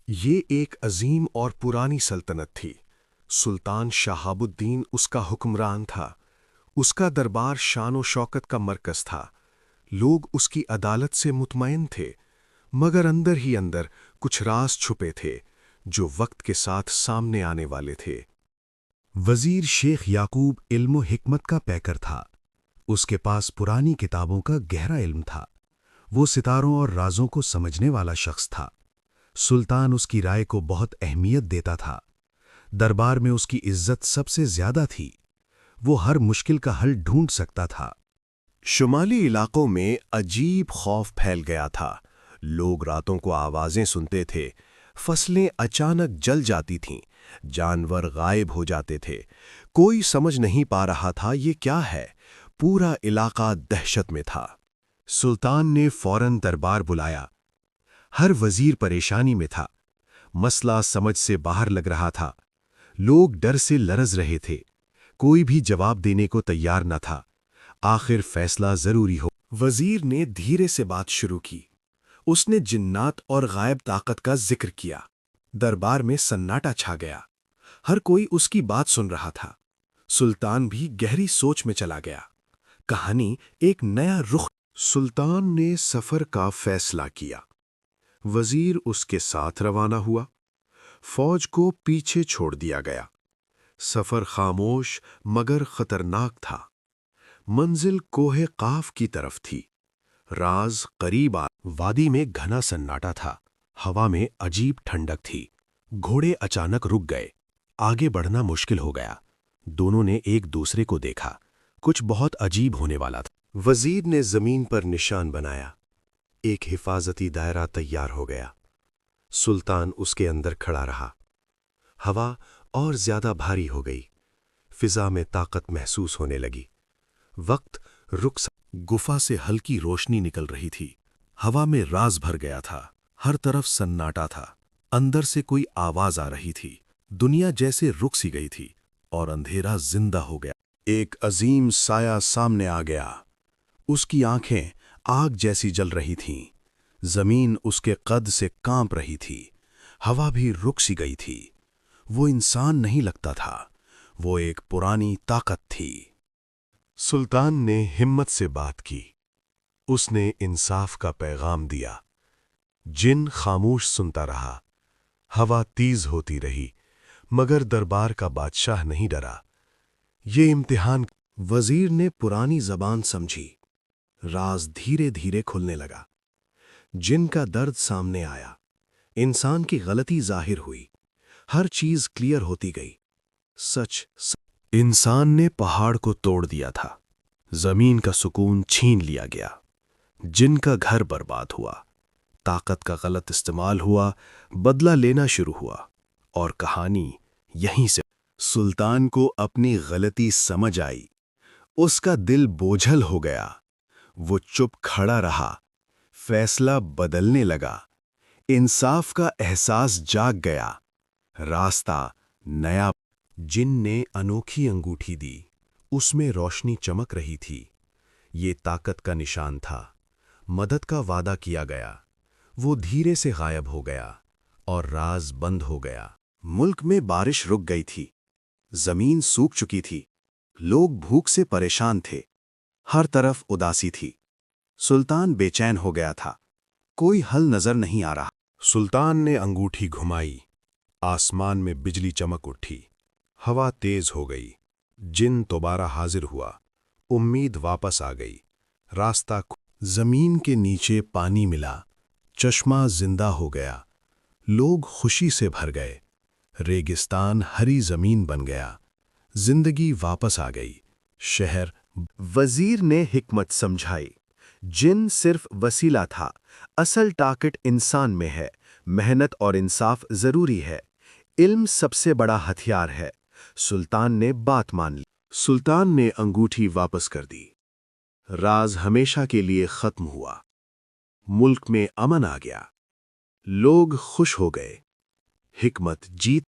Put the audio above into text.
یہ ایک عظیم اور پرانی سلطنت تھی۔ سلطان شہاب الدین اس کا حکمران تھا۔ اس کا دربار شان و شوکت کا مرکز تھا۔ لوگ اس کی عدالت سے مطمئن تھے، مگر اندر ہی اندر کچھ راز چھپے تھے جو وقت کے ساتھ سامنے آنے والے تھے۔ وزیر شیخ یعقوب علم و حکمت کا پیکر تھا۔ اس کے پاس پرانی کتابوں کا گہرا علم تھا۔ وہ ستاروں اور رازوں کو سمجھنے والا شخص تھا۔ سلطان اس کی رائے کو بہت اہمیت دیتا تھا۔ دربار میں اس کی عزت سب سے زیادہ تھی۔ وہ ہر مشکل کا حل ڈھونڈ سکتا تھا۔ شمالی علاقوں میں عجیب خوف پھیل گیا تھا۔ لوگ راتوں کو آوازیں سنتے تھے، فصلیں اچانک جل جاتی تھیں، جانور غائب ہو جاتے تھے۔ کوئی سمجھ نہیں پا رہا تھا یہ کیا ہے۔ پورا علاقہ دہشت میں تھا۔ سلطان نے فوراً دربار بلایا۔ ہر وزیر پریشانی میں تھا۔ مسئلہ سمجھ سے باہر لگ رہا تھا۔ لوگ ڈر سے لرز رہے تھے۔ کوئی بھی جواب دینے کو تیار نہ تھا۔ آخر فیصلہ ضروری ہو۔ وزیر نے دھیرے سے بات شروع کی۔ اس نے جنات اور غائب طاقت کا ذکر کیا۔ دربار میں سناٹا چھا گیا۔ ہر کوئی اس کی بات سن رہا تھا۔ سلطان بھی گہری سوچ میں چلا گیا۔ کہانی ایک نیا رخ۔ سلطان نے سفر کا فیصلہ کیا۔ وزیر اس کے ساتھ روانہ ہوا۔ فوج کو پیچھے چھوڑ دیا گیا۔ سفر خاموش مگر خطرناک تھا۔ منزل کوہ قاف کی طرف تھی۔ راز قریب وادی میں گھنا سناٹا تھا۔ ہوا میں عجیب ٹھنڈک تھی۔ گھوڑے اچانک رک گئے۔ آگے بڑھنا مشکل ہو گیا۔ دونوں نے ایک دوسرے کو دیکھا۔ کچھ بہت عجیب ہونے والا تھا۔ وزیر نے زمین پر نشان بنایا۔ ایک حفاظتی دائرہ تیار ہو گیا۔ سلطان اس کے اندر کھڑا رہا۔ ہوا اور زیادہ بھاری ہو گئی۔ فضا میں طاقت محسوس ہونے لگی۔ وقت رک گفا سے ہلکی روشنی نکل رہی تھی۔ ہوا میں راز بھر گیا تھا۔ ہر طرف سناٹا تھا۔ اندر سے کوئی آواز آ رہی تھی۔ دنیا جیسے رک سی گئی تھی اور اندھیرا زندہ ہو گیا۔ ایک عظیم سایہ سامنے آ گیا۔ اس کی آنکھیں آگ جیسی جل رہی تھیں۔ زمین اس کے قد سے کانپ رہی تھی۔ ہوا بھی رک سی گئی تھی۔ وہ انسان نہیں لگتا تھا۔ وہ ایک پرانی طاقت تھی۔ سلطان نے ہمت سے بات کی۔ اس نے انصاف کا پیغام دیا۔ جن خاموش سنتا رہا۔ ہوا تیز ہوتی رہی، مگر دربار کا بادشاہ نہیں ڈرا۔ یہ امتحان۔ وزیر نے پرانی زبان سمجھی۔ راز دھیرے دھیرے کھلنے لگا۔ جن کا درد سامنے آیا۔ انسان کی غلطی ظاہر ہوئی۔ ہر چیز کلیئر ہوتی گئی۔ سچ۔ انسان نے پہاڑ کو توڑ دیا تھا۔ زمین کا سکون چھین لیا گیا۔ جن کا گھر برباد ہوا۔ طاقت کا غلط استعمال ہوا۔ بدلہ لینا شروع ہوا۔ اور کہانی یہیں سے۔ سلطان کو اپنی غلطی سمجھ آئی۔ اس کا دل بوجھل ہو گیا۔ وہ چپ کھڑا رہا۔ فیصلہ بدلنے لگا۔ انصاف کا احساس جاگ گیا۔ راستہ نیا۔ جن نے انوکھی انگوٹھی دی۔ اس میں روشنی چمک رہی تھی۔ یہ طاقت کا نشان تھا۔ مدد کا وعدہ کیا گیا۔ وہ دھیرے سے غائب ہو گیا اور راز بند ہو گیا۔ ملک میں بارش رک گئی تھی۔ زمین سوکھ چکی تھی۔ لوگ بھوک سے پریشان تھے۔ ہر طرف اداسی تھی۔ سلطان بے چین ہو گیا تھا۔ کوئی حل نظر نہیں آ رہا۔ سلطان نے انگوٹھی گھمائی۔ آسمان میں بجلی چمک اٹھی۔ ہوا تیز ہو گئی۔ جن دوبارہ حاضر ہوا۔ امید واپس آ گئی۔ راستہ زمین کے نیچے پانی ملا۔ چشمہ زندہ ہو گیا۔ لوگ خوشی سے بھر گئے۔ ریگستان ہری زمین بن گیا۔ زندگی واپس آ گئی۔ شہر۔ وزیر نے حکمت سمجھائی۔ جن صرف وسیلہ تھا۔ اصل طاقت انسان میں ہے۔ محنت اور انصاف ضروری ہے۔ علم سب سے بڑا ہتھیار ہے۔ سلطان نے بات مان لی۔ سلطان نے انگوٹھی واپس کر دی۔ راز ہمیشہ کے لیے ختم ہوا۔ ملک میں امن آ گیا۔ لوگ خوش ہو گئے۔ حکمت جیت